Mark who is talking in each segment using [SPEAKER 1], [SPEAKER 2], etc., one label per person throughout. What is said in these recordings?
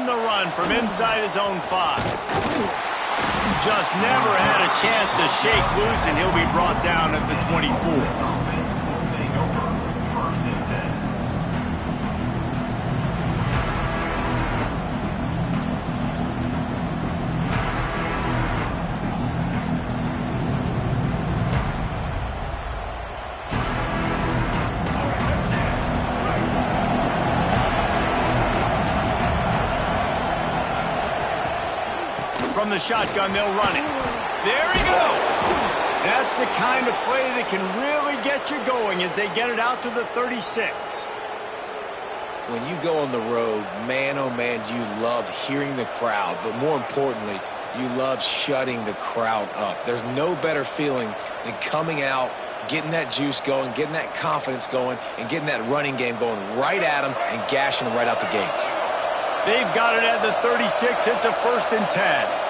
[SPEAKER 1] the run from inside his own 5. Just never had a chance to shake loose, and he'll be brought down at the 24. From the shotgun, they'll run it. There he goes. That's the kind of play that can really get you going as they get it out to the 36.
[SPEAKER 2] When you go on the road, man, oh man, you love hearing the crowd. But more importantly, you love shutting the crowd up. There's no better feeling than coming out, getting that juice going, getting that confidence going, and getting that running game going right at them and gashing them right out the gates.
[SPEAKER 1] They've got it at the 36. It's a 1st and 10.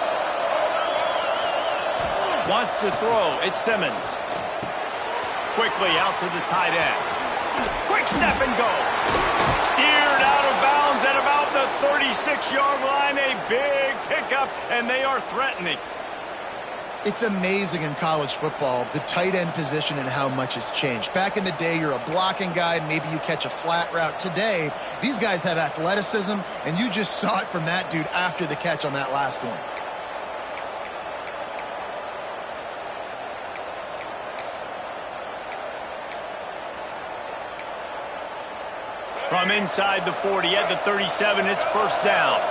[SPEAKER 1] Wants to throw. It's Simmons. Quickly out to the tight end. Quick step and go. Steered out of bounds at about the 36-yard line. A big pickup, and they are threatening.
[SPEAKER 3] It's amazing in college football, the tight end position and how much has changed. Back in the day, you're a blocking guy, maybe you catch a flat route. Today, these guys have athleticism, and you just saw it from that dude after the catch on that last one.
[SPEAKER 1] From inside the 40 at the 37, it's 1st down.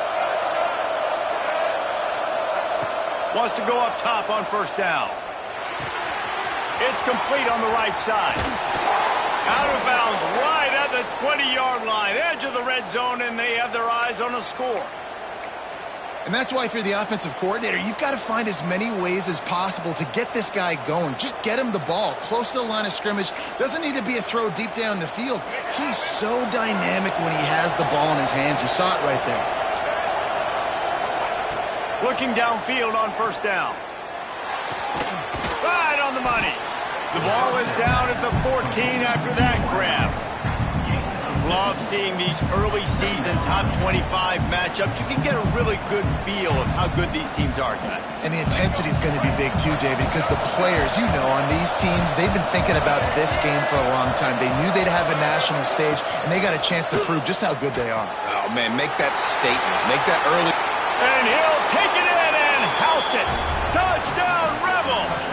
[SPEAKER 1] Wants to go up top on 1st down. It's complete on the right side. Out of bounds right at the 20-yard line. Edge of the red zone, and they have their eyes on a score.
[SPEAKER 3] And that's why if you're the offensive coordinator, you've got to find as many ways as possible to get this guy going. Just get him the ball close to the line of scrimmage. Doesn't need to be a throw deep down the field. He's so dynamic when he has the ball in his hands. You saw it right there.
[SPEAKER 1] Looking downfield on 1st down. Right on the money. The ball is down at the 14 after that grab. Love seeing these early season top 25 matchups. You can get a really good feel of how good these teams are, guys.
[SPEAKER 3] And the intensity is going to be big too, David, because the players, you know, on these teams, they've been thinking about this game for a long time. They knew they'd have a national stage, and they got a chance to prove just how good they are.
[SPEAKER 2] Oh, man, make that statement. Make that early.
[SPEAKER 1] And he'll take it in and house it. Touchdown, Rebels!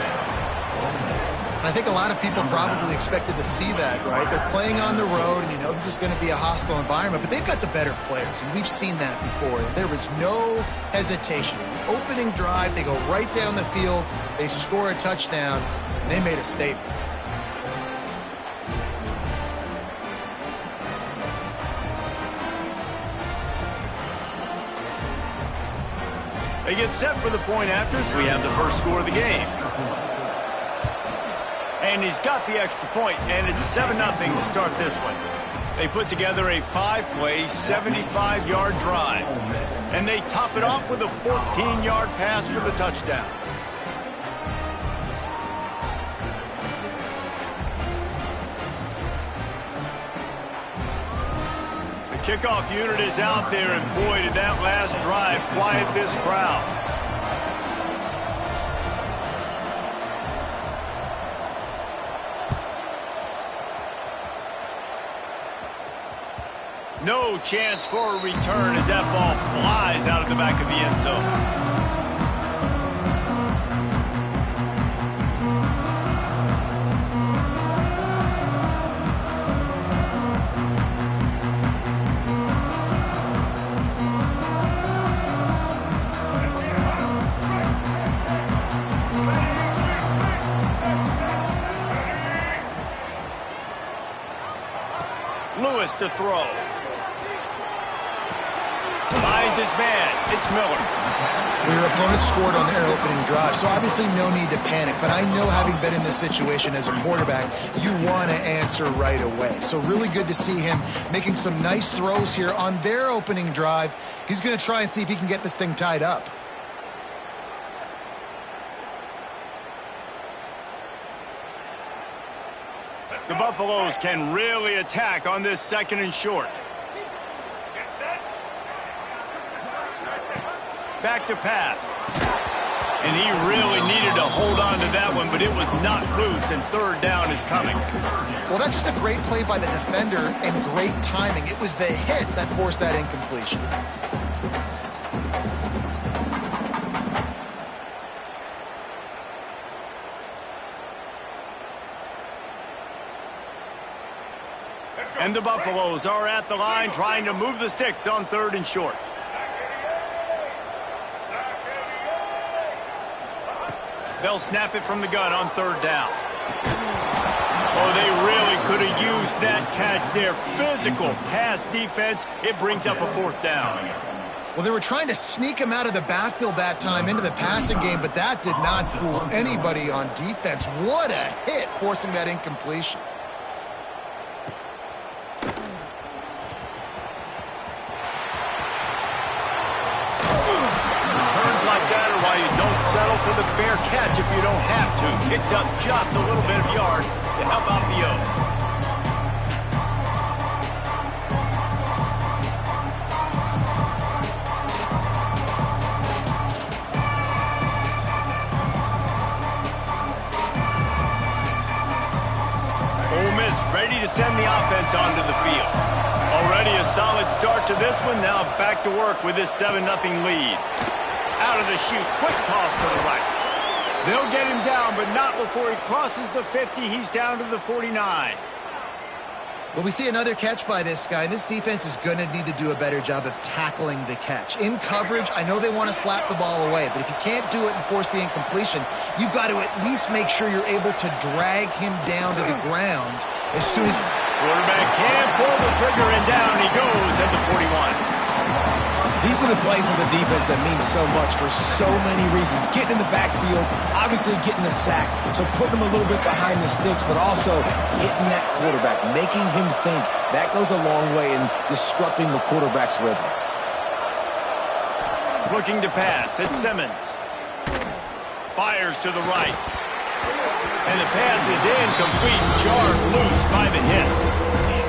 [SPEAKER 3] I think a lot of people probably expected to see that, right? They're playing on the road, and you know this is going to be a hostile environment, but they've got the better players, and we've seen that before. There was no hesitation. Opening drive, they go right down the field, they score a touchdown, and they made a statement.
[SPEAKER 1] They get set for the point after as we have the first score of the game. And he's got the extra point, and it's 7-0 to start this one. They put together a 5-play, 75-yard drive. And they top it off with a 14-yard pass for the touchdown. The kickoff unit is out there, and boy, did that last drive quiet this crowd. No chance for a return as that ball flies out of the back of the end zone. Lewis to throw. Finds his man. It's Miller.
[SPEAKER 3] Well, your opponent scored on their opening drive, so obviously no need to panic. But I know, having been in this situation as a quarterback, you want to answer right away. So really good to see him making some nice throws here on their opening drive. He's going to try and see if he can get this thing tied up.
[SPEAKER 1] The Buffaloes can really attack on this 2nd and short. back to pass. And he really needed to hold on to that one, but it was not loose, and third down is coming.
[SPEAKER 3] Well, that's just a great play by the defender and great timing. It was the hit that forced that incompletion.
[SPEAKER 1] And the Buffaloes are at the line trying to move the sticks on 3rd and short. They'll snap it from the gun on 3rd down. Oh, they really could have used that catch there. Physical pass defense. It brings up a 4th down.
[SPEAKER 3] Well, they were trying to sneak him out of the backfield that time into the passing game, but that did not fool anybody on defense. What a hit, forcing that incompletion.
[SPEAKER 1] Settle for the fair catch if you don't have to. Picks up just a little bit of yards to help out the O. Ole Miss ready to send the offense onto the field. Already a solid start to this one. Now back to work with this 7-0 lead. Out of the chute, quick toss to the right. They'll get him down, but not before he crosses the 50. He's down to the 49.
[SPEAKER 3] Well, we see another catch by this guy. This defense is going to need to do a better job of tackling the catch. In coverage, I know they want to slap the ball away, but if you can't do it and force the incompletion, you've got to at least make sure you're able to drag him down to the ground as soon as...
[SPEAKER 1] Quarterback can't pull the trigger, and down he goes at the 41.
[SPEAKER 2] These are the plays as a defense that mean so much for so many reasons. Getting in the backfield, obviously getting the sack, so putting him a little bit behind the sticks, but also hitting that quarterback, making him think. That goes a long way in disrupting the quarterback's rhythm.
[SPEAKER 1] Looking to pass, it's Simmons. Fires to the right. And the pass is incomplete, jarred loose by the hit.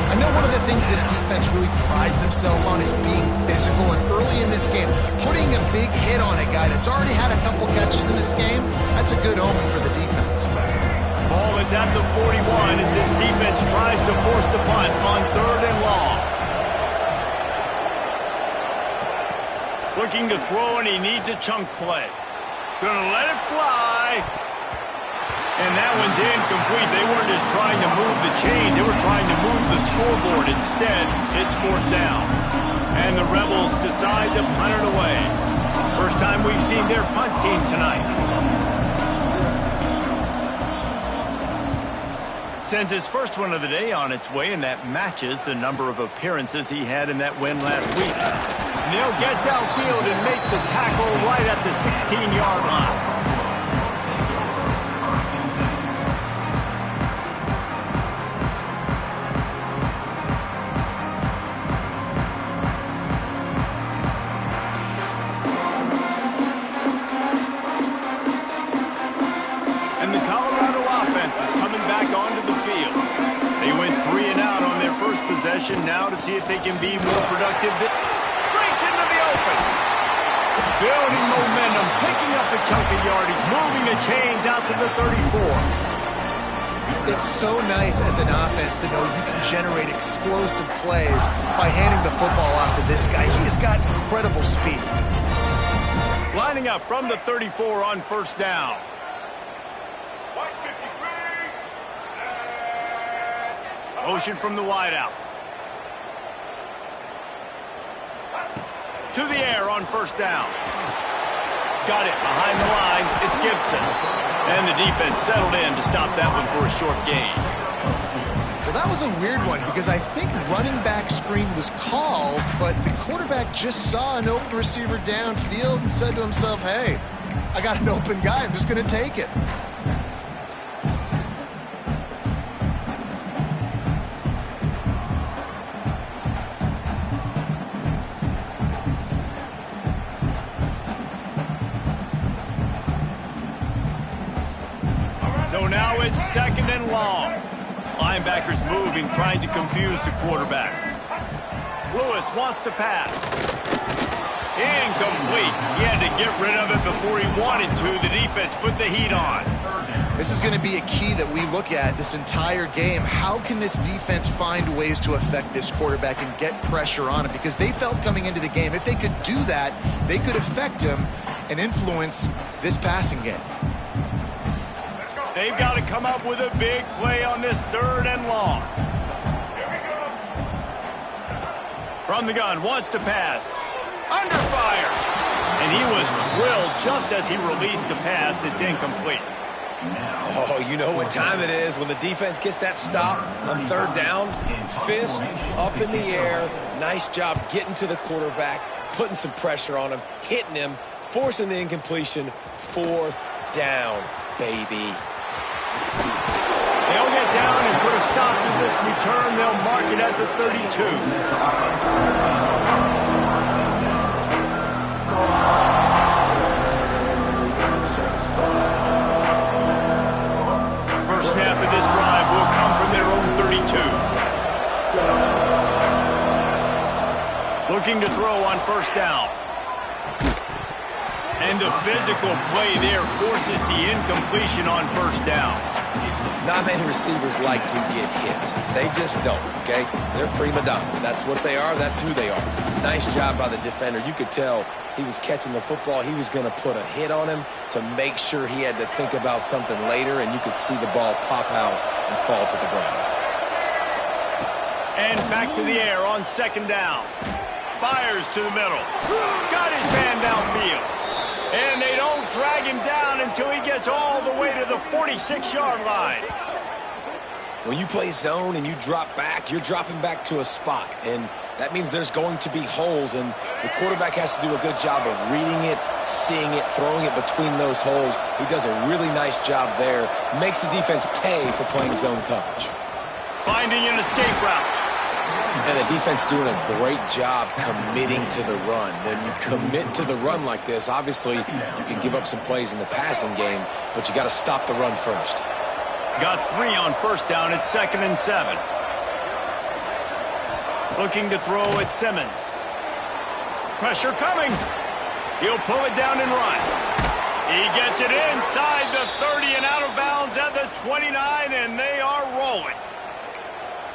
[SPEAKER 3] I know one of the things this defense really prides themselves on is being physical, and early in this game, putting a big hit on a guy that's already had a couple catches in this game, that's a good omen for the defense.
[SPEAKER 1] Ball is at the 41 as this defense tries to force the punt on 3rd and long. Looking to throw, and he needs a chunk play. Gonna let it fly. And that one's incomplete. They weren't just trying to move the chains. They were trying to move the scoreboard. Instead, it's 4th down. And the Rebels decide to punt it away. First time we've seen their punt team tonight. Sends his first one of the day on its way, and that matches the number of appearances he had in that win last week. And they'll get downfield and make the tackle right at the 16-yard line. Now to see if they can be more productive. Breaks into the open. Building momentum, picking up a chunk of yardage, moving the chains out to the 34.
[SPEAKER 3] It's so nice as an offense to know you can generate explosive plays by handing the football off to this guy. He has got incredible speed.
[SPEAKER 1] Lining up from the 34 on 1st down. Motion from the wideout. To the air on 1st down. Got it behind the line. It's Gibson. And the defense settled in to stop that one for a short gain.
[SPEAKER 3] Well, that was a weird one because I think running back screen was called, but the quarterback just saw an open receiver downfield and said to himself, hey, I got an open guy. I'm just going to take it.
[SPEAKER 1] So now it's 2nd and long. Linebackers moving, trying to confuse the quarterback. Lewis wants to pass. Incomplete. He had to get rid of it before he wanted to. The defense put the heat on.
[SPEAKER 3] This is going to be a key that we look at this entire game. How can this defense find ways to affect this quarterback and get pressure on him? Because they felt coming into the game, if they could do that, they could affect him and influence this passing game.
[SPEAKER 1] They've got to come up with a big play on this 3rd and long. From the gun, wants to pass. Under fire. And he was drilled just as he released the pass. It's incomplete.
[SPEAKER 2] Oh, you know what time it is when the defense gets that stop on 3rd down. Fist up in the air. Nice job getting to the quarterback, putting some pressure on him, hitting him, forcing the incompletion. 4th down, baby.
[SPEAKER 1] They'll get down and put a stop to this return. They'll mark it at the 32. Snap of this drive will come from their own 32. Looking to throw on 1st down. And the physical play there forces the incompletion on 1st down.
[SPEAKER 2] Not many receivers like to get hit. They just don't, okay? They're prima donnas. That's what they are. That's who they are. Nice job by the defender. You could tell he was catching the football. He was going to put a hit on him to make sure he had to think about something later, and you could see the ball pop out and fall to the ground.
[SPEAKER 1] And back to the air on 2nd down. Fires to the middle. Got his man downfield. And they don't drag him down until he gets all the way to the 46-yard line.
[SPEAKER 2] When you play zone and you drop back, you're dropping back to a spot. And that means there's going to be holes, and the quarterback has to do a good job of reading it, seeing it, throwing it between those holes. He does a really nice job there. Makes the defense pay for playing zone coverage.
[SPEAKER 1] Finding an escape route.
[SPEAKER 2] And the defense doing a great job committing to the run. When you commit to the run like this, obviously you can give up some plays in the passing game, but you got to stop the run first.
[SPEAKER 1] Got 3 on 1st down at 2nd and 7. Looking to throw at Simmons. Pressure coming. He'll pull it down and run. He gets it inside the 30 and out of bounds at the 29, and they are rolling.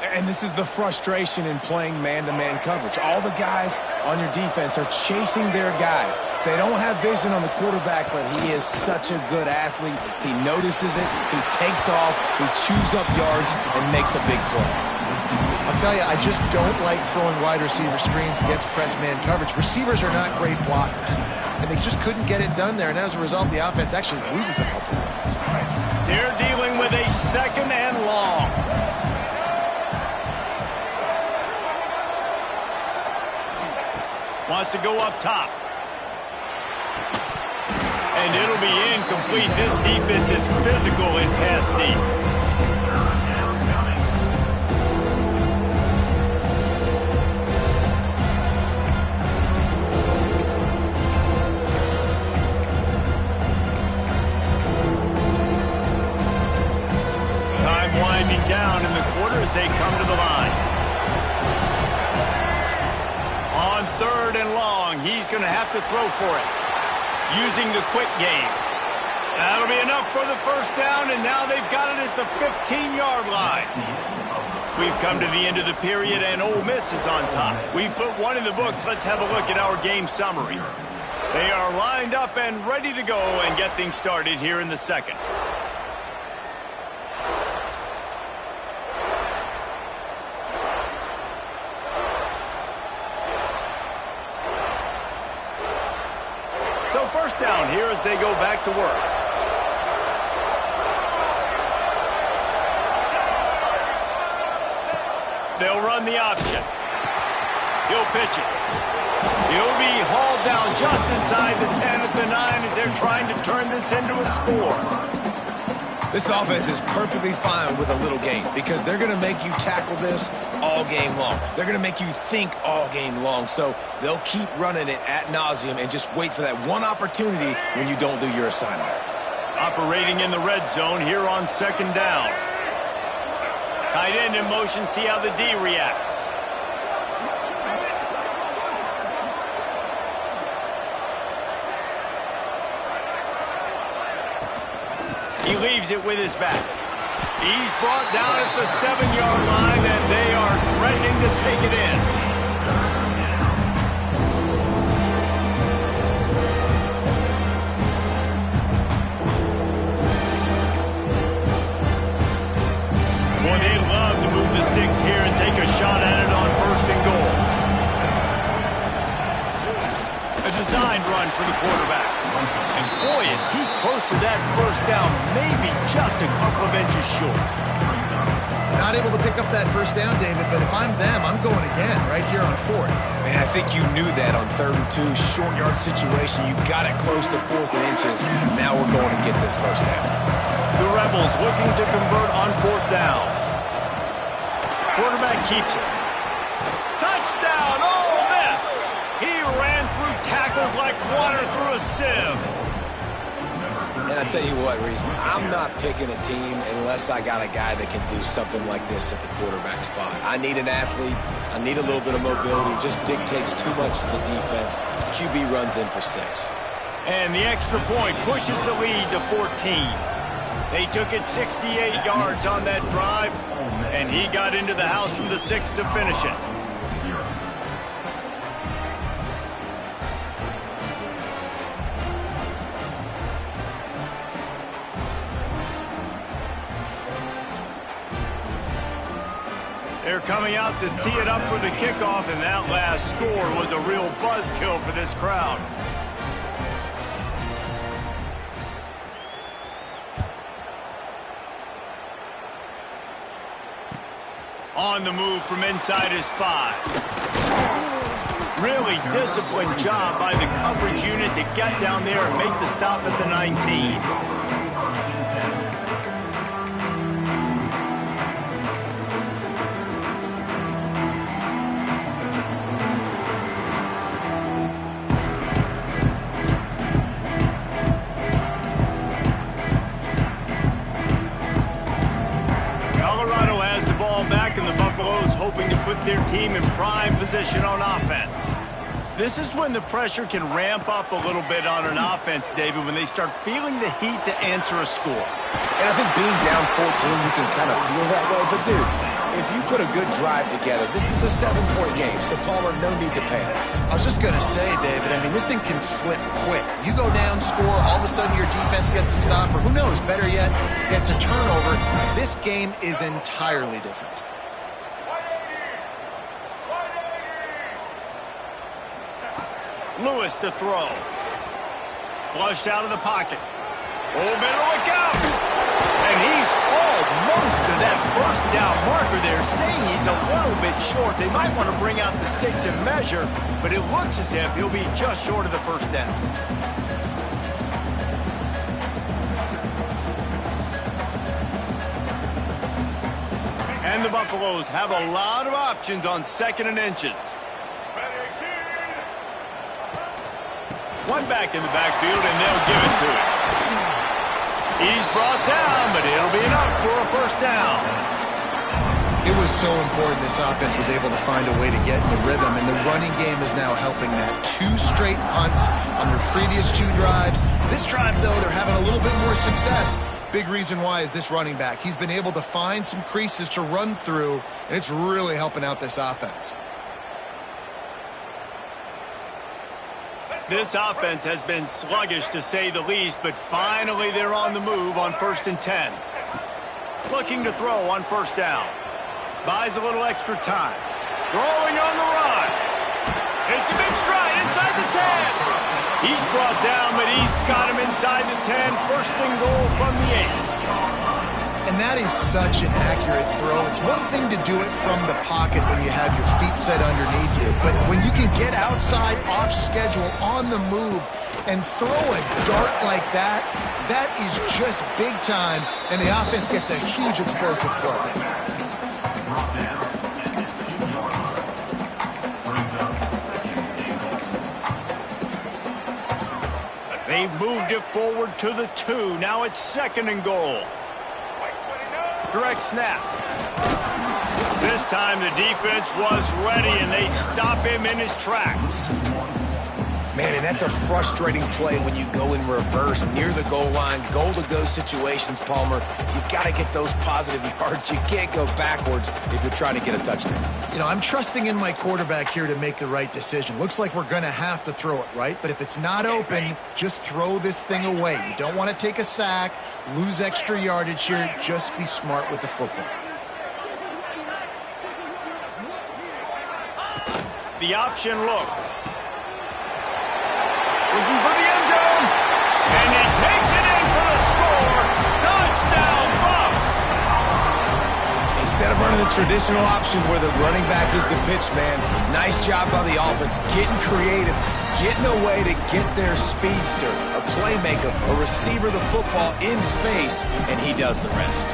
[SPEAKER 2] And this is the frustration in playing man-to-man coverage. All the guys on your defense are chasing their guys. They don't have vision on the quarterback, but he is such a good athlete. He notices it, he takes off, he chews up yards, and makes a big play.
[SPEAKER 3] I'll tell you, I just don't like throwing wide receiver screens against press man coverage. Receivers are not great blockers, and they just couldn't get it done there, and as a result, the offense actually loses a couple of yards.
[SPEAKER 1] They're dealing with a 2nd and long. Wants to go up top. And it'll be incomplete. This defense is physical in pass deep. Time winding down in the quarter as they come to the line. On 3rd and long, he's going to have to throw for it. Using the quick game. That'll be enough for the 1st down, and now they've got it at the 15-yard line. We've come to the end of the period, and Ole Miss is on top. We've put one in the books. Let's have a look at our game summary. They are lined up and ready to go and get things started here in the 2nd. So 1st down here as they go back to work. They'll run the option. He'll pitch it. He'll be hauled down just inside the 10 at the 9 as they're trying to turn this into a score.
[SPEAKER 2] This offense is perfectly fine with a little game because they're going to make you tackle this all game long. They're going to make you think all game long. So they'll keep running it ad nauseum and just wait for that one opportunity when you don't do your assignment.
[SPEAKER 1] Operating in the red zone here on 2nd down. Tight end in motion, see how the D reacts. He leaves it with his back. He's brought down at the 7-yard line, and they are threatening to take it in. Boy, they love to move the sticks here and take a shot at it on 1st and goal. A designed run for the quarterback. And boy, is he close to that 1st down, maybe just a couple of inches short.
[SPEAKER 3] Not able to pick up that 1st down, David, but if I'm them, I'm going again right here on 4th.
[SPEAKER 2] Man, I think you knew that on 3rd and 2, short yard situation. You got it close to 4th and inches. Now we're going to get this 1st down.
[SPEAKER 1] The Rebels looking to convert on 4th down. Quarterback keeps it. Touchdown, Ole Miss! He ran through tackles like water through a sieve.
[SPEAKER 2] And I tell you what, Reese, I'm not picking a team unless I got a guy that can do something like this at the quarterback spot. I need an athlete. I need a little bit of mobility. It just dictates too much to the defense. QB runs in for 6.
[SPEAKER 1] And the extra point pushes the lead to 14. They took it 68 yards on that drive, and he got into the house from the 6 to finish it. They're coming out to tee it up for the kickoff, and that last score was a real buzzkill for this crowd. On the move from inside his 5. Really disciplined job by the coverage unit to get down there and make the stop at the 19. Hoping to put their team in prime position on offense. This is when the pressure can ramp up a little bit on an offense, David, when they start feeling the heat to answer a score.
[SPEAKER 2] And I think being down 14, you can kind of feel that way. But, dude, if you put a good drive together, this is a 7-point game, so Palmer, no need to panic.
[SPEAKER 3] I was just going to say, David, I mean, this thing can flip quick. You go down, score, all of a sudden your defense gets a stop, or who knows, better yet, gets a turnover. This game is entirely different.
[SPEAKER 1] Lewis to throw. Flushed out of the pocket. Oh, better look out. And he's almost to that 1st down marker there, saying he's a little bit short. They might want to bring out the sticks and measure, but it looks as if he'll be just short of the 1st down. And the Buffaloes have a lot of options on 2nd and inches. One back in the backfield, and they'll give it to him. He's brought down, but it'll be enough for a 1st down.
[SPEAKER 3] It was so important this offense was able to find a way to get in the rhythm, and the running game is now helping that. 2 straight punts on their previous 2 drives. This drive, though, they're having a little bit more success. Big reason why is this running back. He's been able to find some creases to run through, and it's really helping out this offense.
[SPEAKER 1] This offense has been sluggish, to say the least, but finally they're on the move on 1st and 10. Looking to throw on 1st down. Buys a little extra time. Rolling on the run. It's a big stride inside the 10. He's brought down, but he's got him inside the 10. 1st and goal from the 8.
[SPEAKER 3] And that is such an accurate throw. It's one thing to do it from the pocket when you have your feet set underneath you, but when you can get outside, off schedule, on the move, and throw a dart like that, that is just big time, and the offense gets a huge explosive play.
[SPEAKER 1] They've moved it forward to the 2. Now it's 2nd and goal. Direct snap. This time the defense was ready, and they stop him in his tracks.
[SPEAKER 2] Man, and that's a frustrating play when you go in reverse near the goal line, goal-to-go situations, Palmer. You got to get those positive yards. You can't go backwards if you're trying to get a touchdown.
[SPEAKER 3] You know, I'm trusting in my quarterback here to make the right decision. Looks like we're going to have to throw it, right? But if it's not open, just throw this thing away. You don't want to take a sack, lose extra yardage here. Just be smart with the football.
[SPEAKER 1] The option look. Looking for the end zone. And he takes it in for the score. Touchdown, Buffs.
[SPEAKER 2] Instead of running the traditional option where the running back is the pitch man, nice job by the offense, getting creative, getting a way to get their speedster, a playmaker, a receiver the football in space, and he does the rest.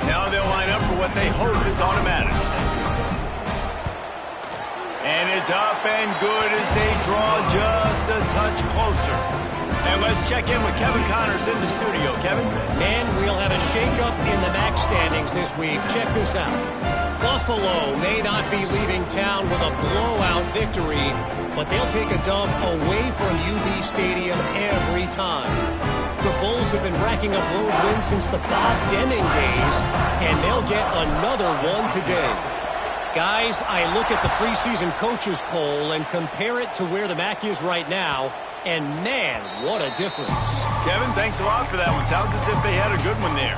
[SPEAKER 1] Now they'll line up for what they hope is automatic. And it's up and good as they draw just a touch closer. And let's check in with Kevin Connors in the studio. Kevin?
[SPEAKER 4] And we'll have a shakeup in the MAC standings this week. Check this out. Buffalo may not be leaving town with a blowout victory, but they'll take a dub away from UB Stadium every time. The Bulls have been racking up road wins since the Bob Deming days, and they'll get another one today. Guys, I look at the preseason coaches poll and compare it to where the MAC is right now, and man, what a difference.
[SPEAKER 1] Kevin, thanks a lot for that one. Sounds as if they had a good one there.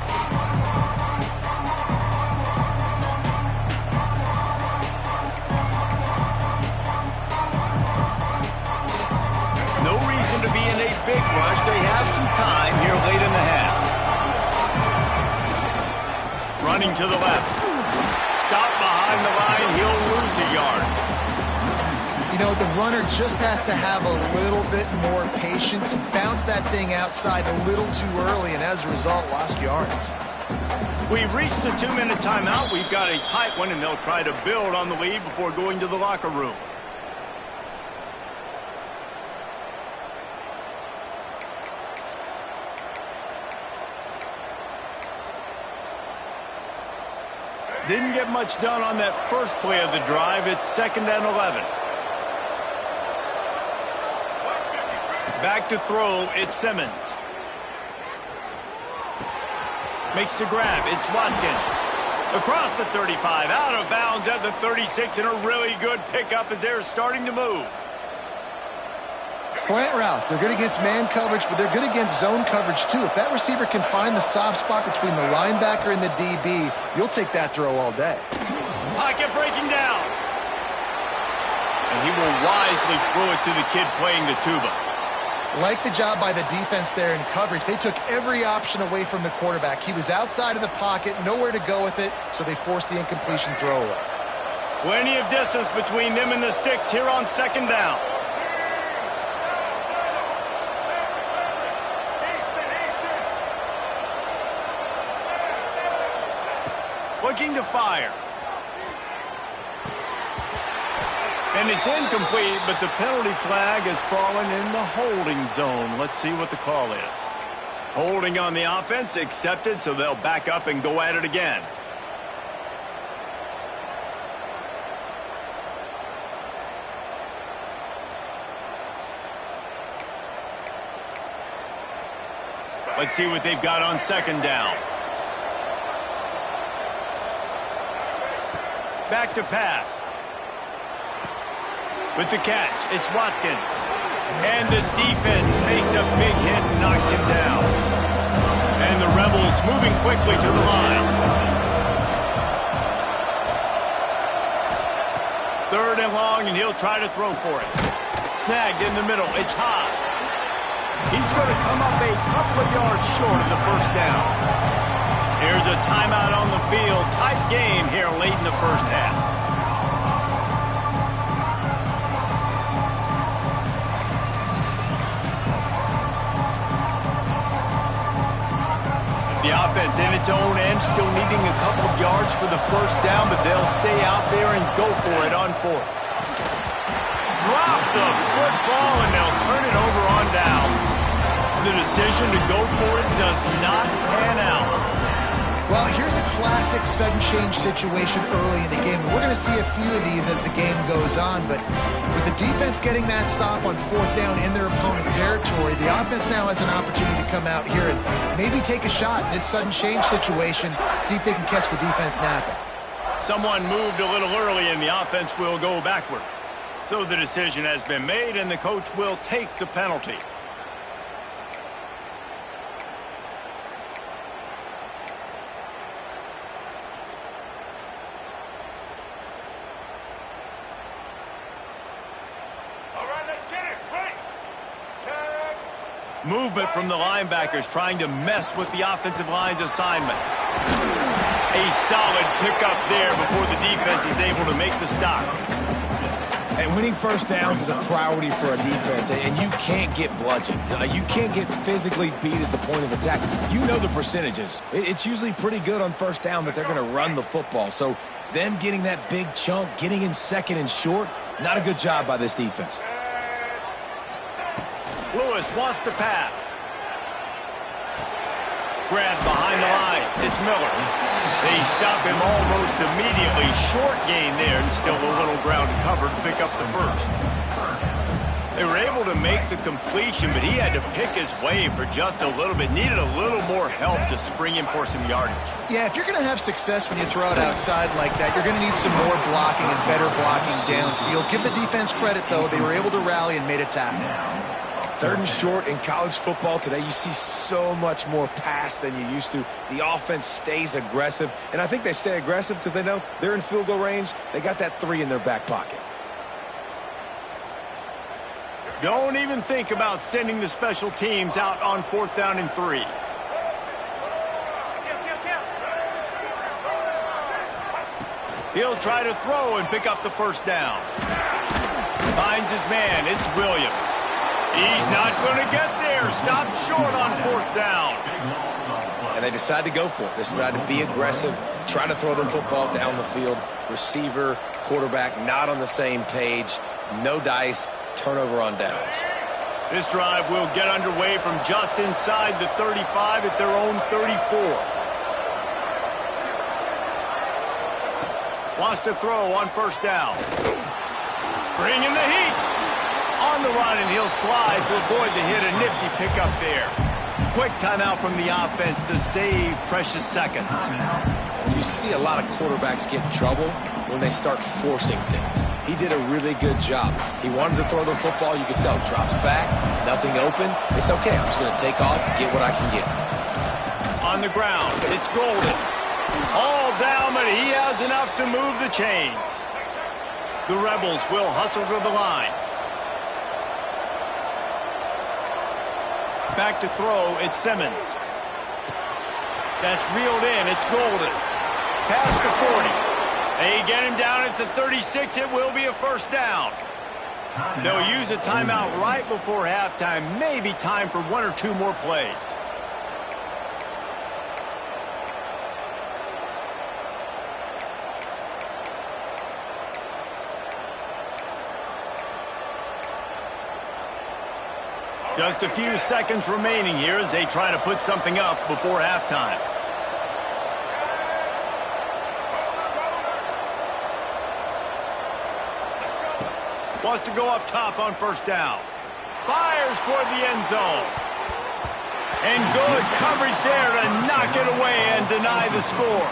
[SPEAKER 1] No reason to be in a big rush. They have some time here late in the half. Running to the left. Stop behind the line, he'll lose a yard.
[SPEAKER 3] You know, the runner just has to have a little bit more patience and bounce that thing outside a little too early, and as a result, lost yards.
[SPEAKER 1] We've reached the 2-minute timeout. We've got a tight one, and they'll try to build on the lead before going to the locker room. Didn't get much done on that first play of the drive. It's 2nd and 11. Back to throw, it's Simmons. Makes the grab, it's Watkins. Across the 35, out of bounds at the 36, and a really good pickup as they're starting to move.
[SPEAKER 3] Slant routes, they're good against man coverage, but they're good against zone coverage too. If that receiver can find the soft spot between the linebacker and the DB, you'll take that throw all day.
[SPEAKER 1] Pocket breaking down. And he will wisely throw it to the kid playing the tuba.
[SPEAKER 3] Like the job by the defense there in coverage. They took every option away from the quarterback. He was outside of the pocket, nowhere to go with it, so they forced the incompletion throw away.
[SPEAKER 1] Plenty of distance between them and the sticks here on 2nd down. Looking to fire. And it's incomplete, but the penalty flag has fallen in the holding zone. Let's see what the call is. Holding on the offense, accepted, so they'll back up and go at it again. Let's see what they've got on 2nd down. Back to pass. With the catch, it's Watkins. And the defense makes a big hit and knocks him down. And the Rebels moving quickly to the line. 3rd and long, and he'll try to throw for it. Snagged in the middle, it's Haas. He's going to come up a couple of yards short of the 1st down. Here's a timeout on the field. Tight game here late in the 1st half. The offense in its own end, still needing a couple of yards for the 1st down, but they'll stay out there and go for it on 4th. Drop the football, and they'll turn it over on downs. The decision to go for it does not pan out.
[SPEAKER 3] Well, here's a classic sudden change situation early in the game. We're going to see a few of these as the game goes on, but with the defense getting that stop on 4th down in their opponent territory, the offense now has an opportunity to come out here and maybe take a shot in this sudden change situation, see if they can catch the defense napping.
[SPEAKER 1] Someone moved a little early and the offense will go backward. So the decision has been made and the coach will take the penalty. Movement from the linebackers trying to mess with the offensive line's assignments. A solid pickup there before the defense is able to make the stop.
[SPEAKER 2] And winning first downs is a priority for a defense, and you can't get bludgeoned. You can't get physically beat at the point of attack. You know the percentages. It's usually pretty good on first down that they're going to run the football. So them getting that big chunk, getting in second and short, not a good job by this defense.
[SPEAKER 1] Lewis wants to pass. Grant behind the line. It's Miller. They stop him almost immediately. Short gain there and still a little ground to cover to pick up the first. They were able to make the completion, but he had to pick his way for just a little bit. Needed a little more help to spring him for some yardage.
[SPEAKER 3] Yeah, if you're going to have success when you throw it outside like that, you're going to need some more blocking and better blocking downfield. Give the defense credit, though. They were able to rally and made a tackle.
[SPEAKER 2] 3rd and short in college football today, you see so much more pass than you used to. The offense stays aggressive, and I think they stay aggressive because they know they're in field goal range. They got that 3 in their back pocket.
[SPEAKER 1] Don't even think about sending the special teams out on 4th down and 3. He'll try to throw and pick up the first down. Finds his man. It's Williams. He's not going to get there. Stopped short on 4th down.
[SPEAKER 2] And they decide to go for it. They decide to be aggressive, try to throw the football down the field. Receiver, quarterback, not on the same page. No dice. Turnover on downs.
[SPEAKER 1] This drive will get underway from just inside the 35 at their own 34. Wants to throw on 1st down. Bringing the heat. On the run, and he'll slide to avoid the hit. A nifty pickup there. Quick timeout from the offense to save precious seconds.
[SPEAKER 2] You see a lot of quarterbacks get in trouble when they start forcing things. He did a really good job. He wanted to throw the football. You could tell. Drops back, nothing open. It's okay. I'm just going to take off and get what I can get.
[SPEAKER 1] On the ground, it's Golden. All down, but he has enough to move the chains. The Rebels will hustle to the line. Back to throw, it's Simmons. That's reeled in, it's Golden. Pass to 40. They get him down at the 36, it will be a first down. They'll use a timeout right before halftime, maybe time for 1 or 2 more plays. Just a few seconds remaining here as they try to put something up before halftime. Wants to go up top on 1st down. Fires toward the end zone. And good coverage there to knock it away and deny the score.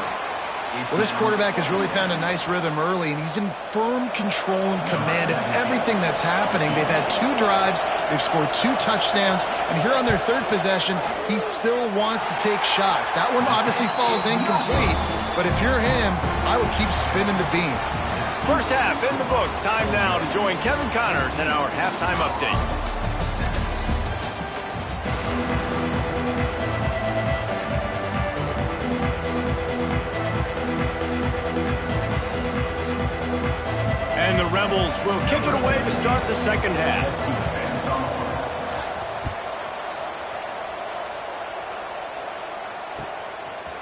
[SPEAKER 3] Well, this quarterback has really found a nice rhythm early, and he's in firm control and command of everything that's happening. They've had 2 drives, they've scored 2 touchdowns, and here on their 3rd possession, he still wants to take shots. That one obviously falls incomplete, but if you're him, I would keep spinning the beam.
[SPEAKER 1] First half in the books. Time now to join Kevin Connors in our halftime update. And the Rebels will kick it away to start the second half.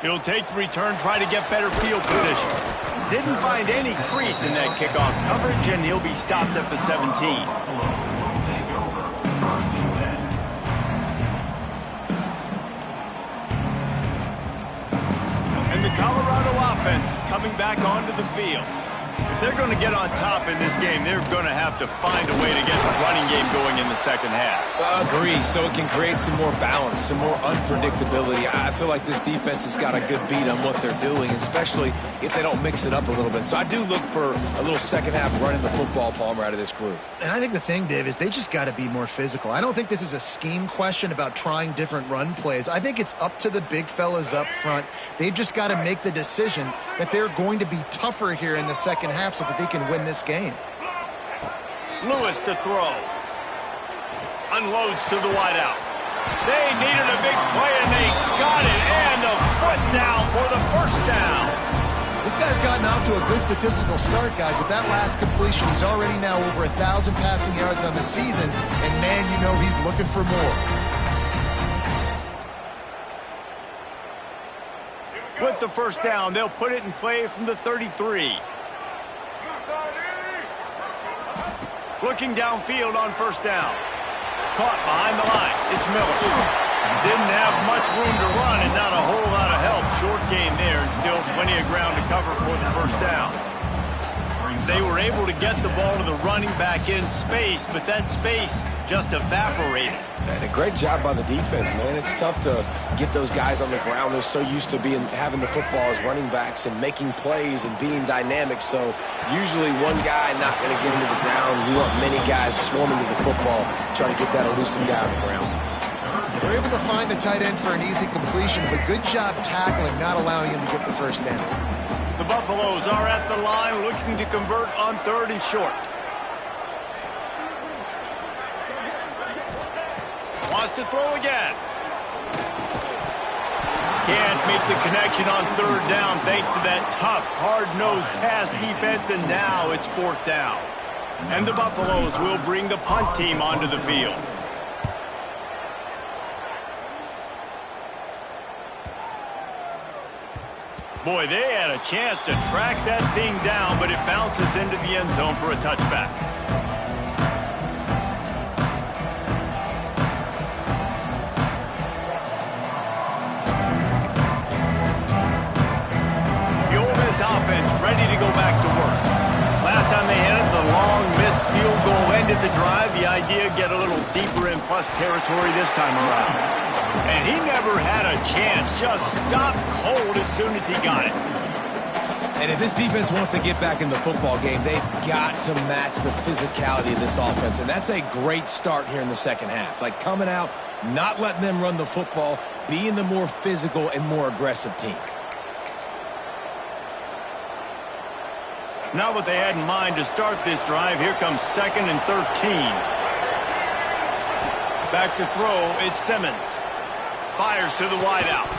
[SPEAKER 1] He'll take the return, try to get better field position. Didn't find any crease in that kickoff coverage, and he'll be stopped at the 17. offense is coming back onto the field. If they're going to get on top in this game, they're going to have to find a way to get the running game going in the second half.
[SPEAKER 2] Agree, so it can create some more balance, some more unpredictability. I feel like this defense has got a good beat on what they're doing, especially if they don't mix it up a little bit. So I do look for a little second half running the football, Palmer, out of this group.
[SPEAKER 3] And I think the thing, Dave, is they just got to be more physical. I don't think this is a scheme question about trying different run plays. I think it's up to the big fellas up front. They've just got to make the decision that they're going to be tougher here in the second half so that they can win this game.
[SPEAKER 1] Lewis to throw. Unloads to the wideout. They needed a big play, and they got it. And the foot down for the first down.
[SPEAKER 3] This guy's gotten off to a good statistical start, guys. With that last completion, he's already now over 1,000 passing yards on the season. And, man, you know he's looking for more.
[SPEAKER 1] With the first down, they'll put it in play from the 33. Looking downfield on first down. Caught behind the line. It's Miller. Didn't have much room to run and not a whole lot of help. Short gain there and still plenty of ground to cover for the first down. They were able to get the ball to the running back in space, but that space just evaporated.
[SPEAKER 2] And a great job by the defense, man. It's tough to get those guys on the ground. They're so used to having the football as running backs and making plays and being dynamic. So usually one guy not going to get into the ground. We want many guys swarming to the football, trying to get that elusive guy on the ground.
[SPEAKER 3] They're able to find the tight end for an easy completion, but good job tackling, not allowing him to get the first down.
[SPEAKER 1] The Buffaloes are at the line looking to convert on third and short. Wants to throw again. Can't make the connection on third down thanks to that tough, hard-nosed pass defense, and now it's fourth down. And the Buffaloes will bring the punt team onto the field. Boy, they had a chance to track that thing down, but it bounces into the end zone for a touchback. The Ole Miss offense ready to go back to work. Last time they had it, the long missed field goal ended the drive. The idea, get a little deeper in plus territory this time around. And he never had a chance, just stopped cold as soon as he got it.
[SPEAKER 2] And if this defense wants to get back in the football game, they've got to match the physicality of this offense. And that's a great start here in the second half. Like coming out, not letting them run the football, being the more physical and more aggressive team.
[SPEAKER 1] Not what they had in mind to start this drive. Here comes 2nd and 13. Back to throw, it's Simmons. Fires to the wideout.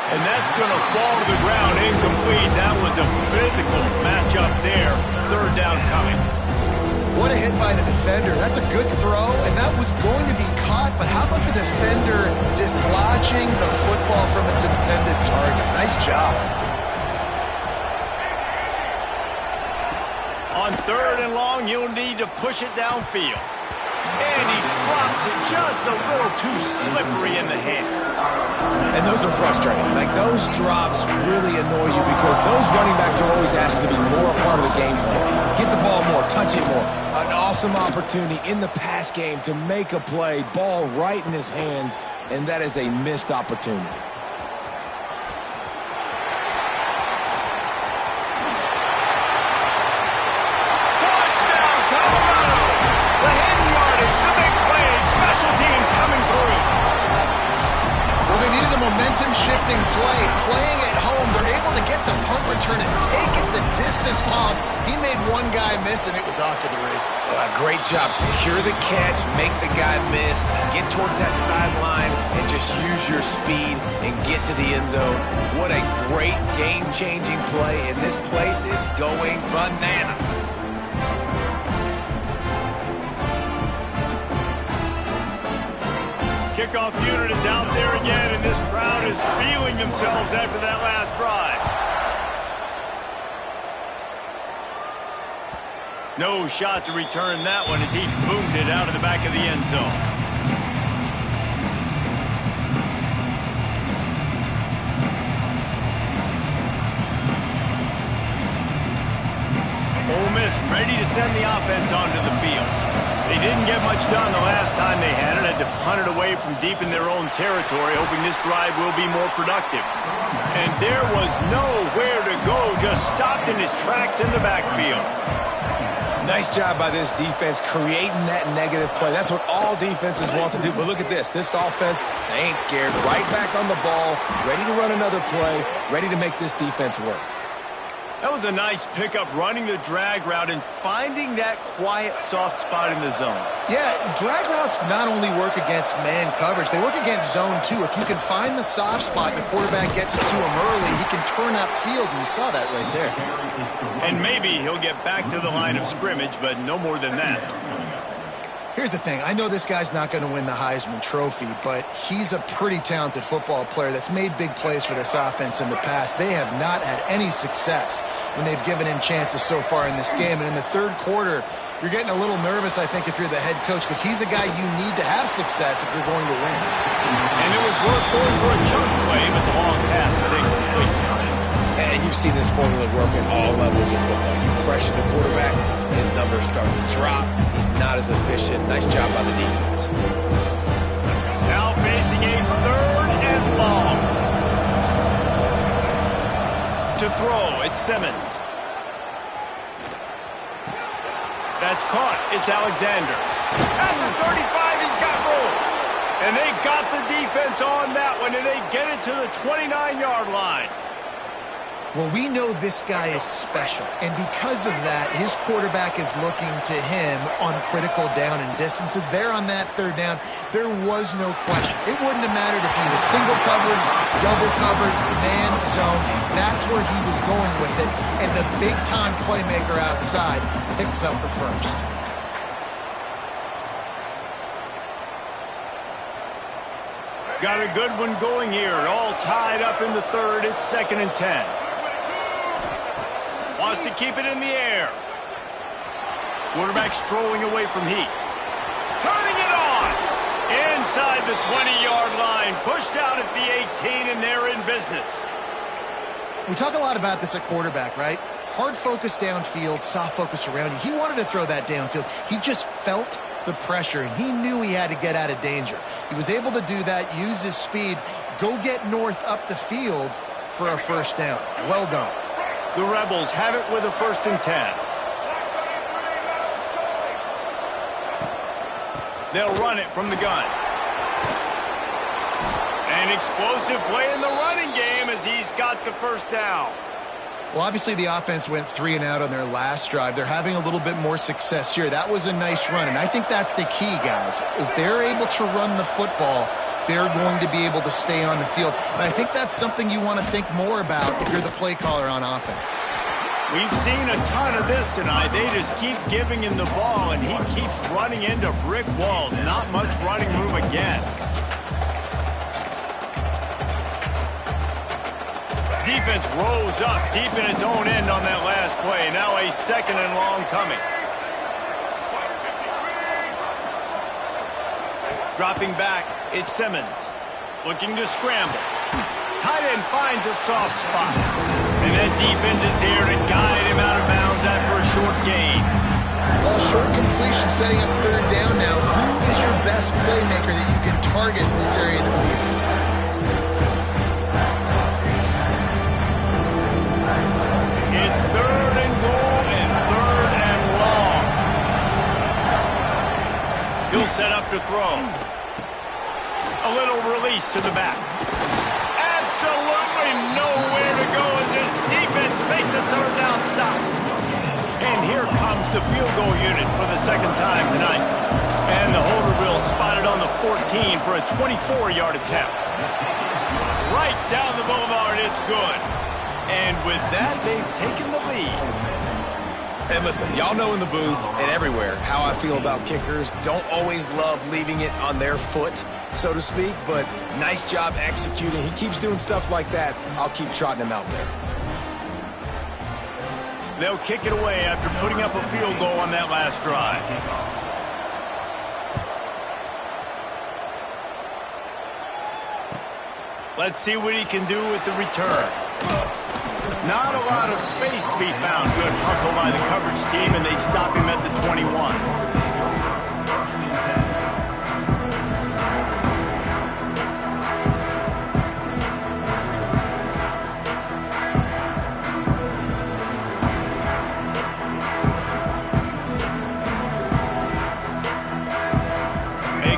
[SPEAKER 1] And that's going to fall to the ground, incomplete. That was a physical matchup there. Third down coming.
[SPEAKER 3] What a hit by the defender. That's a good throw, and that was going to be caught, but how about the defender dislodging the football from its intended target? Nice job.
[SPEAKER 1] On third and long, you'll need to push it downfield. And he drops it just a little too slippery in the hands.
[SPEAKER 2] And those are frustrating. Like, those drops really annoy you because those running backs are always asking to be more a part of the game plan. Get the ball more, touch it more. An awesome opportunity in the pass game to make a play, ball right in his hands, and that is a missed opportunity.
[SPEAKER 3] Momentum-shifting play, playing at home. They're able to get the punt return and take it the distance. Pog, he made one guy miss, and it was off to the races.
[SPEAKER 2] Great job. Secure the catch, make the guy miss, get towards that sideline, and just use your speed and get to the end zone. What a great game-changing play, and this place is going bananas.
[SPEAKER 1] Kickoff unit is out there again, and this crowd is feeling themselves after that last drive. No shot to return that one as he boomed it out of the back of the end zone. just ready to send the offense onto the field. They didn't get much done the last time they had it. Had to punt it away from deep in their own territory, hoping this drive will be more productive. And there was nowhere to go, just stopped in his tracks in the backfield.
[SPEAKER 2] Nice job by this defense creating that negative play. That's what all defenses want to do. But look at this. This offense, they ain't scared. Right back on the ball, ready to run another play, ready to make this defense work.
[SPEAKER 1] That was a nice pickup, running the drag route and finding that quiet, soft spot in the zone.
[SPEAKER 3] Yeah, drag routes not only work against man coverage, they work against zone too. If you can find the soft spot, the quarterback gets it to him early, he can turn upfield, and you saw that right there.
[SPEAKER 1] And maybe he'll get back to the line of scrimmage, but no more than that.
[SPEAKER 3] Here's the thing. I know this guy's not going to win the Heisman Trophy, but he's a pretty talented football player that's made big plays for this offense in the past. They have not had any success when they've given him chances so far in this game. And in the third quarter, you're getting a little nervous, I think, if you're the head coach, because he's a guy you need to have success if you're going to win.
[SPEAKER 1] And it was worth going for a chunk play, but the long pass is incomplete.
[SPEAKER 2] And you've seen this formula work at all levels of football. You pressure the quarterback, his numbers start to drop. He's not as efficient. Nice job by the defense.
[SPEAKER 1] Now facing a third and long. To throw, it's Simmons. That's caught. It's Alexander. At the 35, he's got room. And they got the defense on that one, and they get it to the 29-yard line.
[SPEAKER 3] Well, we know this guy is special, and because of that, his quarterback is looking to him on critical down and distances. There on that third down, there was no question. It wouldn't have mattered if he was single covered, double covered, man, zone. That's where he was going with it, and the big-time playmaker outside picks up the first.
[SPEAKER 1] Got a good one going here. All tied up in the third. It's 2nd and 10. Wants to keep it in the air. Quarterback strolling away from heat. Turning it on. Inside the 20-yard line. Pushed out at the 18, and they're in business.
[SPEAKER 3] We talk a lot about this at quarterback, right? Hard focus downfield, soft focus around you. He wanted to throw that downfield. He just felt the pressure, and he knew he had to get out of danger. He was able to do that, use his speed, go get north up the field for a first down. Well done.
[SPEAKER 1] The Rebels have it with a 1st and 10. They'll run it from the gun. An explosive play in the running game as he's got the first down.
[SPEAKER 3] Well, obviously the offense went 3 and out on their last drive. They're having a little bit more success here. That was a nice run, and I think that's the key, guys. If they're able to run the football, they're going to be able to stay on the field. And I think that's something you want to think more about if you're the play caller on offense.
[SPEAKER 1] We've seen a ton of this tonight. They just keep giving him the ball, and he keeps running into brick walls. Not much running room again. Defense rose up deep in its own end on that last play. Now a 2nd and long coming. Dropping back, it's Simmons. Looking to scramble. Tight end finds a soft spot. And that defense is there to guide him out of bounds after a short gain.
[SPEAKER 3] Well, short completion setting up third down now. Who is your best playmaker that you can target in this area of the field?
[SPEAKER 1] It's 3rd and goal and 3rd and long. He'll set up to throw. A little release to the back. Absolutely nowhere to go as this defense makes a 3rd down stop. And here comes the field goal unit for the 2nd time tonight. And the holder will spot it on the 14 for a 24-yard attempt. Right down the boulevard, it's good. And with that, they've taken the lead.
[SPEAKER 2] And listen, y'all know in the booth and everywhere how I feel about kickers. Don't always love leaving it on their foot, so to speak, but nice job executing. He keeps doing stuff like that. I'll keep trotting him out there.
[SPEAKER 1] They'll kick it away after putting up a field goal on that last drive. Let's see what he can do with the return. Not a lot of space to be found. Good hustle by the coverage team, and they stop him at the 21.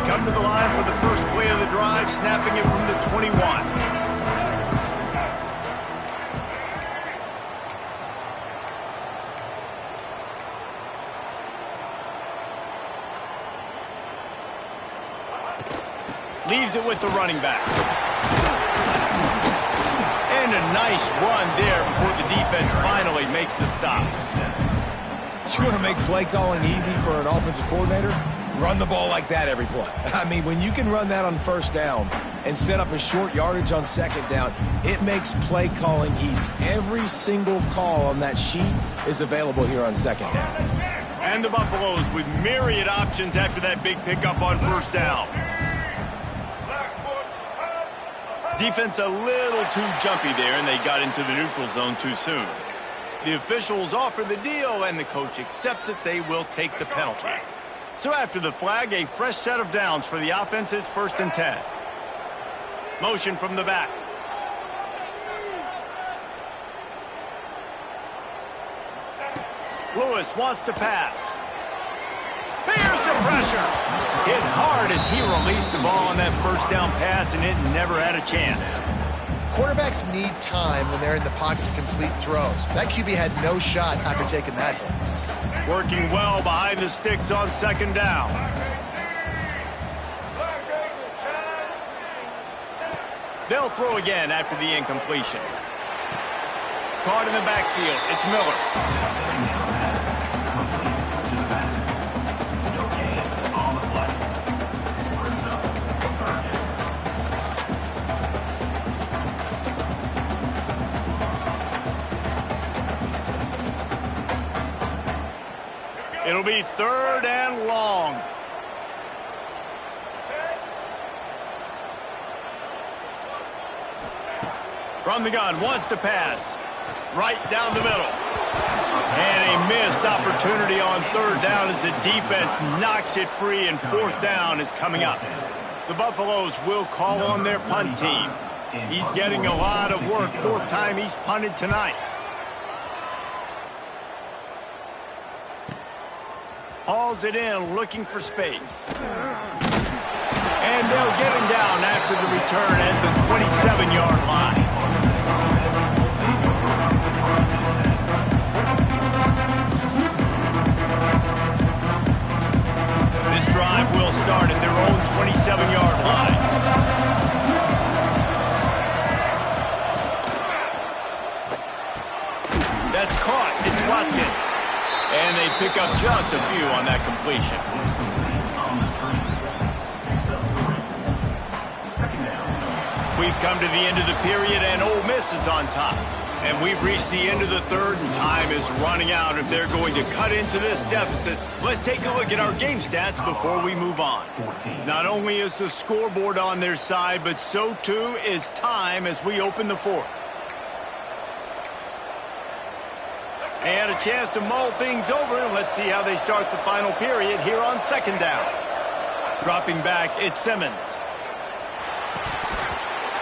[SPEAKER 1] Come to the line for the first play of the drive, snapping it from the 21. Leaves it with the running back. And a nice run there before the defense finally makes the stop.
[SPEAKER 2] You want to make play calling easy for an offensive coordinator? Run the ball like that every play. I mean, when you can run that on first down and set up a short yardage on second down, it makes play calling easy. Every single call on that sheet is available here on second down.
[SPEAKER 1] And the Buffaloes with myriad options after that big pickup on first down. Defense a little too jumpy there, and they got into the neutral zone too soon. The officials offer the deal, and the coach accepts it. They will take the penalty. So after the flag, a fresh set of downs for the offense. It's 1st and 10. Motion from the back. Lewis wants to pass. Here's the pressure. Hit hard as he released the ball on that first down pass, and it never had a chance.
[SPEAKER 3] Quarterbacks need time when they're in the pocket to complete throws. That QB had no shot after taking that hit.
[SPEAKER 1] Working well behind the sticks on second down. They'll throw again after the incompletion. Caught in the backfield. It's Miller. It'll be 3rd and long. From the gun, wants to pass. Right down the middle. And a missed opportunity on 3rd down as the defense knocks it free, and 4th down is coming up. The Buffaloes will call on their punt team. He's getting a lot of work. 4th time he's punted tonight. Hauls it in, looking for space. And they'll get him down after the return at the 27-yard line. This drive will start at their own 27-yard line. That's caught. It's Watkins. And they pick up just a few on that completion. We've come to the end of the period, and Ole Miss is on top. And we've reached the end of the 3rd, and time is running out if they're going to cut into this deficit. Let's take a look at our game stats before we move on. Not only is the scoreboard on their side, but so too is time as we open the 4th. They had a chance to mull things over, and let's see how they start the final period here on second down. Dropping back, it's Simmons.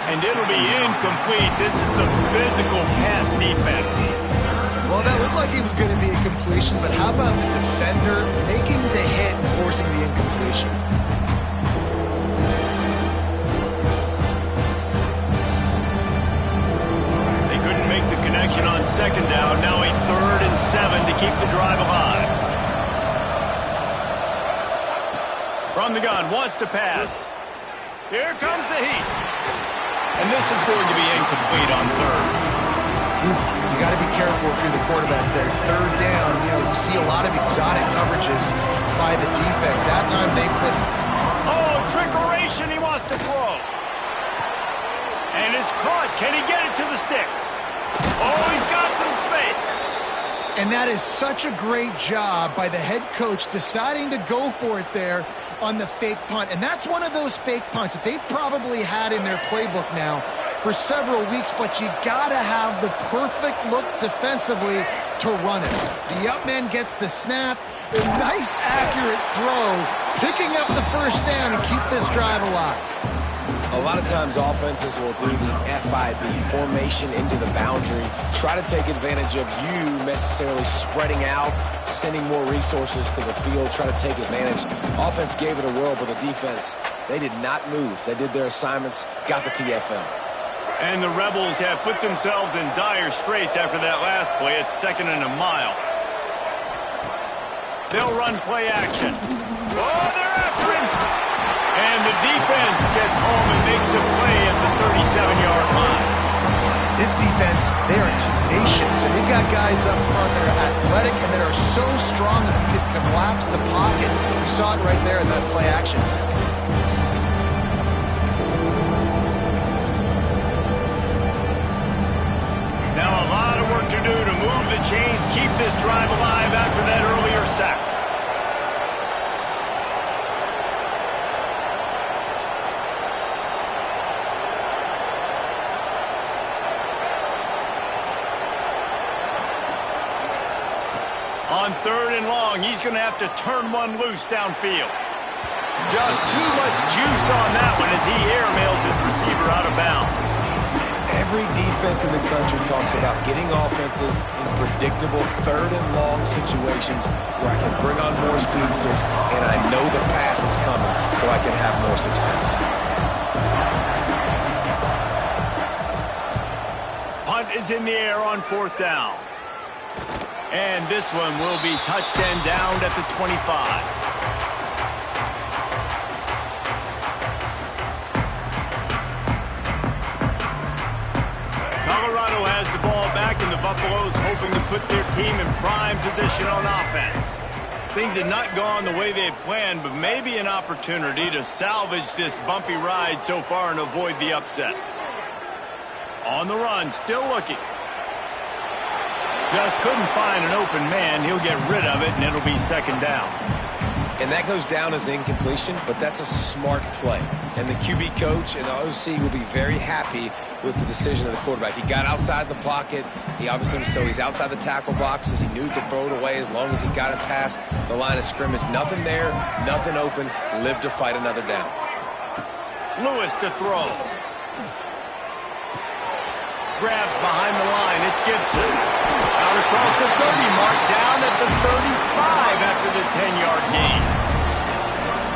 [SPEAKER 1] And it'll be incomplete. This is some physical pass defense.
[SPEAKER 3] Well, that looked like it was going to be a completion, but how about the defender making the hit and forcing the incompletion?
[SPEAKER 1] Connection on second down, now a 3rd and 7 to keep the drive alive. From the gun, wants to pass. Here comes the heat. And this is going to be incomplete on 3rd.
[SPEAKER 3] You got to be careful if you're the quarterback there. 3rd down, you see a lot of exotic coverages by the defense. That time they couldn't.
[SPEAKER 1] Oh, trickeration, he wants to throw. And it's caught. Can he get it to the sticks? Oh, he's got some space.
[SPEAKER 3] And that is such a great job by the head coach deciding to go for it there on the fake punt. And that's one of those fake punts that they've probably had in their playbook now for several weeks, but you got to have the perfect look defensively to run it. The up man gets the snap, a nice accurate throw, picking up the first down and keep this drive alive.
[SPEAKER 2] A lot of times offenses will do the FIB, formation into the boundary, try to take advantage of you necessarily spreading out, sending more resources to the field, try to take advantage. Offense gave it a whirl, but the defense, they did not move. They did their assignments, got the TFL.
[SPEAKER 1] And the Rebels have put themselves in dire straits after that last play. It's 2nd and a mile. They'll run play action. Oh, they're after him! And the defense gets home and makes a play at the 37-yard line.
[SPEAKER 3] This defense, they are tenacious, and they've got guys up front that are athletic and that are so strong that they can collapse the pocket. You saw it right there in that play action.
[SPEAKER 1] Now a lot of work to do to move the chains, keep this drive alive after that earlier sack. On 3rd and long, he's going to have to turn one loose downfield. Just too much juice on that one as he airmails his receiver out of bounds.
[SPEAKER 2] Every defense in the country talks about getting offenses in predictable 3rd and long situations where I can bring on more speedsters and I know the pass is coming so I can have more success.
[SPEAKER 1] Punt is in the air on 4th down. And this one will be touched and downed at the 25. Colorado has the ball back, and the Buffaloes hoping to put their team in prime position on offense. Things have not gone the way they had planned, but maybe an opportunity to salvage this bumpy ride so far and avoid the upset. On the run, still looking. Just couldn't find an open man. He'll get rid of it, and it'll be 2nd down.
[SPEAKER 2] And that goes down as incompletion, but that's a smart play. And the QB coach and the OC will be very happy with the decision of the quarterback. He got outside the pocket. He obviously, so he's outside the tackle boxes. He knew he could throw it away as long as he got it past the line of scrimmage. Nothing there, nothing open. Live to fight another down.
[SPEAKER 1] Lewis to throw. Grabbed behind the line. It's Gibson. Out across the 30 mark, down at the 35 after the 10-yard gain.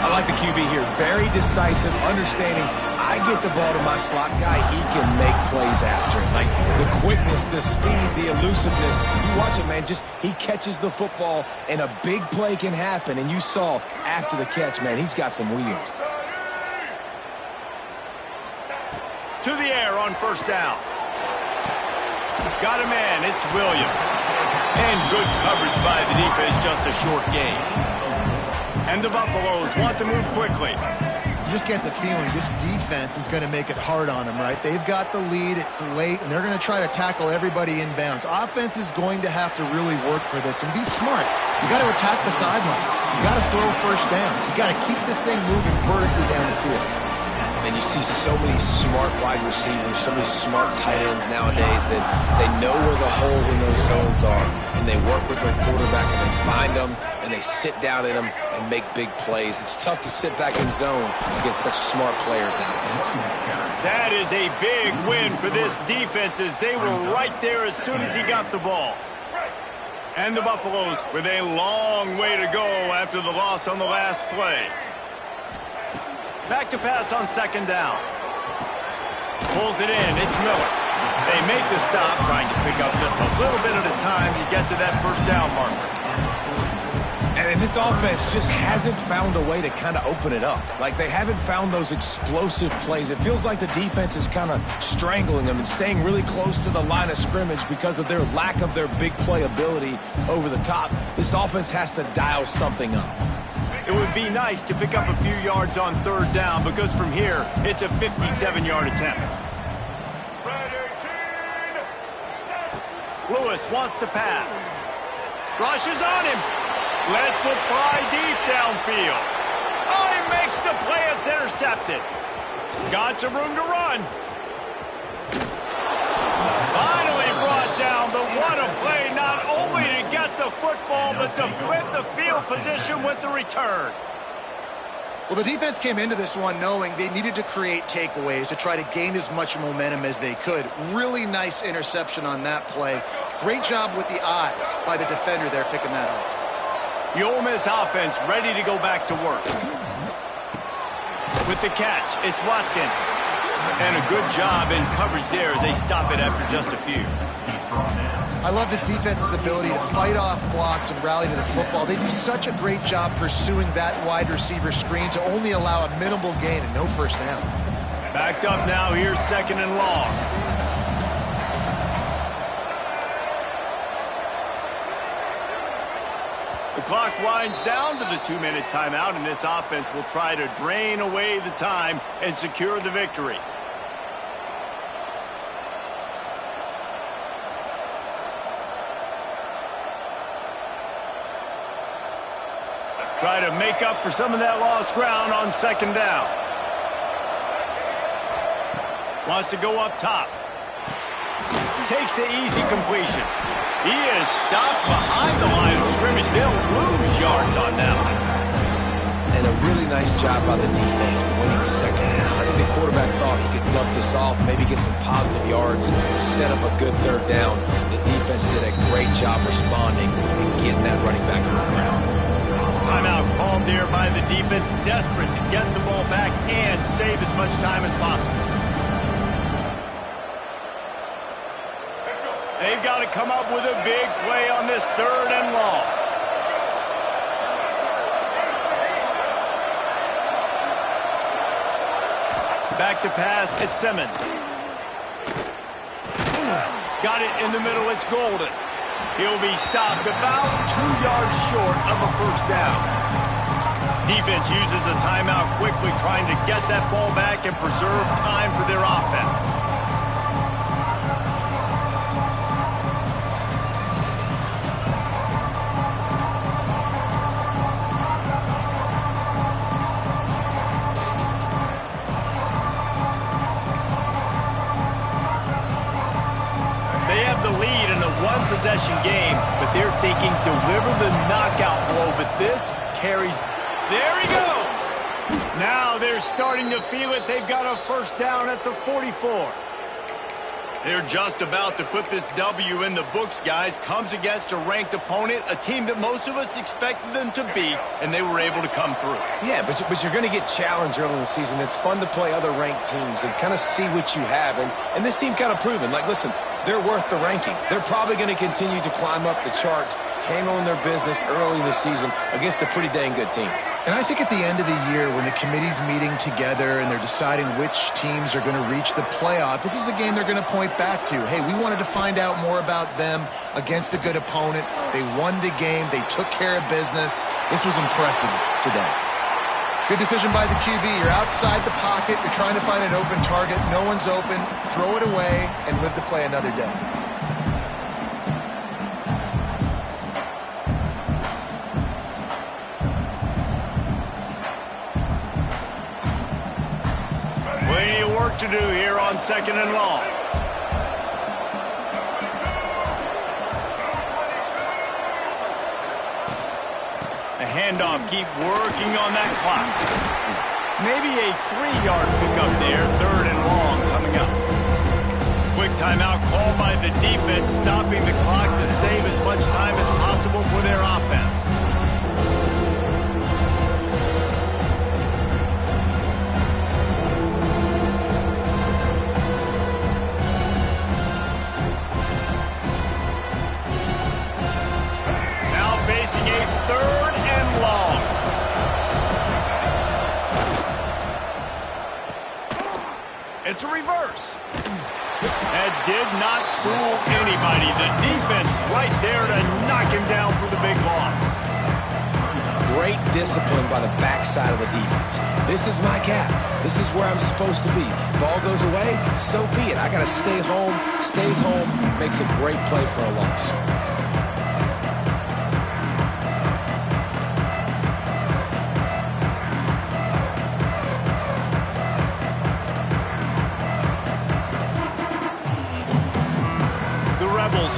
[SPEAKER 2] I like the QB here. Very decisive, understanding I get the ball to my slot guy, he can make plays after it. Like the quickness, the speed, the elusiveness. You watch it, man, just he catches the football and a big play can happen. And you saw after the catch, man, he's got some wheels.
[SPEAKER 1] To the air on 1st down. Got a man, it's Williams. And good coverage by the defense, just a short gain. And the Buffaloes want to move quickly.
[SPEAKER 3] You just get the feeling this defense is going to make it hard on them, right? They've got the lead, it's late, and they're going to try to tackle everybody inbounds. Offense is going to have to really work for this and be smart. You got to attack the sidelines. You got to throw first downs. You got to keep this thing moving vertically down the field.
[SPEAKER 2] And you see so many smart wide receivers, so many smart tight ends nowadays that they know where the holes in those zones are, and they work with their quarterback, and they find them, and they sit down in them and make big plays. It's tough to sit back in zone against such smart players nowadays.
[SPEAKER 1] That is a big win for this defense as they were right there as soon as he got the ball. And the Buffaloes with a long way to go after the loss on the last play. Back to pass on 2nd down. Pulls it in. It's Miller. They make the stop, trying to pick up just a little bit at a time to get to that 1st down marker.
[SPEAKER 2] And this offense just hasn't found a way to kind of open it up. Like, they haven't found those explosive plays. It feels like the defense is kind of strangling them and staying really close to the line of scrimmage because of their lack of their big play ability over the top. This offense has to dial something up.
[SPEAKER 1] It would be nice to pick up a few yards on 3rd down because from here, it's a 57-yard attempt. Lewis wants to pass. Rushes on him. Lets it fly deep downfield. Oh, he makes the play. It's intercepted. Got some room to run. What a play, not only to get the football, but to flip the field position with the return.
[SPEAKER 3] Well, the defense came into this one knowing they needed to create takeaways to try to gain as much momentum as they could. Really nice interception on that play. Great job with the eyes by the defender there picking that off.
[SPEAKER 1] The Ole Miss offense ready to go back to work. With the catch, it's Watkins. And a good job in coverage there as they stop it after just a few.
[SPEAKER 3] I love this defense's ability to fight off blocks and rally to the football. They do such a great job pursuing that wide receiver screen to only allow a minimal gain and no first down.
[SPEAKER 1] Backed up now, here's 2nd and long. The clock winds down to the 2-minute timeout, and this offense will try to drain away the time and secure the victory. Try to make up for some of that lost ground on 2nd down. Wants to go up top. Takes the easy completion. He is stopped behind the line of scrimmage. They'll lose yards on that one.
[SPEAKER 2] And a really nice job by the defense winning 2nd down. I think the quarterback thought he could dump this off, maybe get some positive yards, set up a good 3rd down. The defense did a great job responding and getting that running back on the ground.
[SPEAKER 1] Timeout called there by the defense, desperate to get the ball back and save as much time as possible. They've got to come up with a big play on this 3rd and long. Back to pass, it's Simmons. Got it in the middle, it's Golden. He'll be stopped about 2 yards short of a first down. Defense uses a timeout quickly, trying to get that ball back and preserve time for their offense. One-possession game, but they're thinking deliver the knockout blow, but this carries. There he goes. Now they're starting to feel it. They've got a first down at the 44. They're just about to put this W in the books, guys. Comes against a ranked opponent, a team that most of us expected them to beat, and they were able to come through.
[SPEAKER 2] Yeah, but you're going to get challenged early in the season. It's fun to play other ranked teams and kind of see what you have. And this team kind of proven, like, listen, they're worth the ranking. They're probably going to continue to climb up the charts, handling their business early in the season against a pretty dang good team.
[SPEAKER 3] And I think at the end of the year, when the committee's meeting together and they're deciding which teams are going to reach the playoff, this is a game they're going to point back to. Hey, we wanted to find out more about them against a good opponent. They won the game. They took care of business. This was impressive today. Good decision by the QB. You're outside the pocket. You're trying to find an open target. No one's open. Throw it away and live to play another day.
[SPEAKER 1] Plenty of work to do here on 2nd and long. A handoff, keep working on that clock. Maybe a 3-yard pickup there, 3rd and long coming up. Quick timeout called by the defense, stopping the clock to save as much time as possible for their offense. Facing a 3rd and long. It's a reverse. That did not fool anybody. The defense right there to knock him down for the big loss.
[SPEAKER 2] Great discipline by the backside of the defense. This is my gap. This is where I'm supposed to be. Ball goes away, so be it. I got to stay home. Stays home, makes a great play for a loss.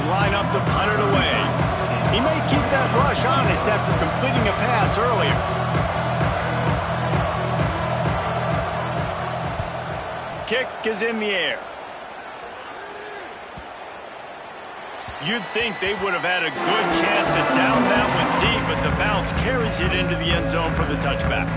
[SPEAKER 1] Line up got it away. He may keep that rush honest after completing a pass earlier. Kick is in the air. You'd think they would have had a good chance to down that one deep, but the bounce carries it into the end zone for the touchback.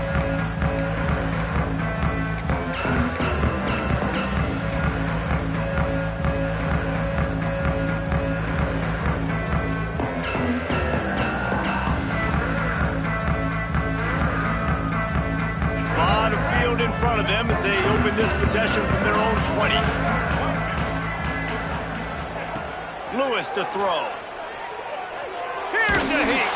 [SPEAKER 1] A lot of field in front of them as they open this possession from their own 20. Lewis to throw. Here's a heat.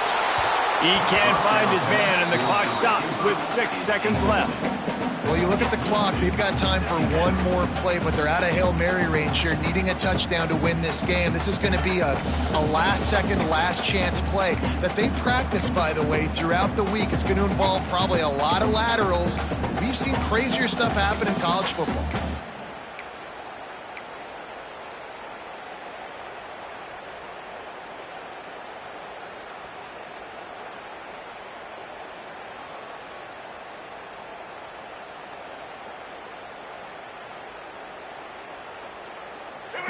[SPEAKER 1] He can't find his man, and the clock stops with 6 seconds left.
[SPEAKER 3] Well, you look at the clock. They've got time for one more play, but they're out of Hail Mary range here, needing a touchdown to win this game. This is going to be a last-second, last-chance play that they practice, by the way, throughout the week. It's going to involve probably a lot of laterals. We've seen crazier stuff happen in college football.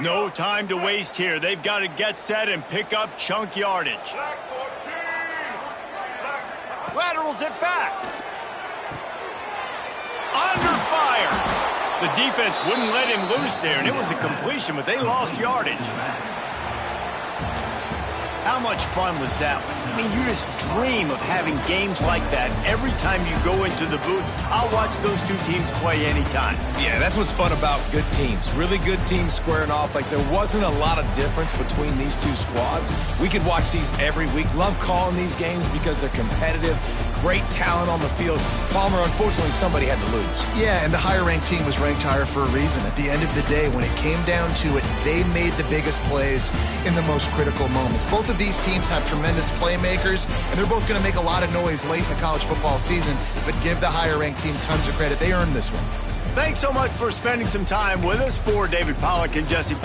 [SPEAKER 1] No time to waste here. They've got to get set and pick up chunk yardage. Laterals it back. Under fire. The defense wouldn't let him loose there, and it was a completion, but they lost yardage. How much fun was that one? I mean, you just dream of having games like that every time you go into the booth. I'll watch those two teams play anytime.
[SPEAKER 2] Yeah, that's what's fun about good teams. Really good teams squaring off. Like, there wasn't a lot of difference between these two squads. We could watch these every week. Love calling these games because they're competitive. Great talent on the field. Palmer, unfortunately, somebody had to lose.
[SPEAKER 3] Yeah, and the higher-ranked team was ranked higher for a reason. At the end of the day, when it came down to it, they made the biggest plays in the most critical moments. Both of these teams have tremendous playmakers, and they're both going to make a lot of noise late in the college football season, but give the higher-ranked team tons of credit. They earned this one.
[SPEAKER 1] Thanks so much for spending some time with us. For David Pollack and Jesse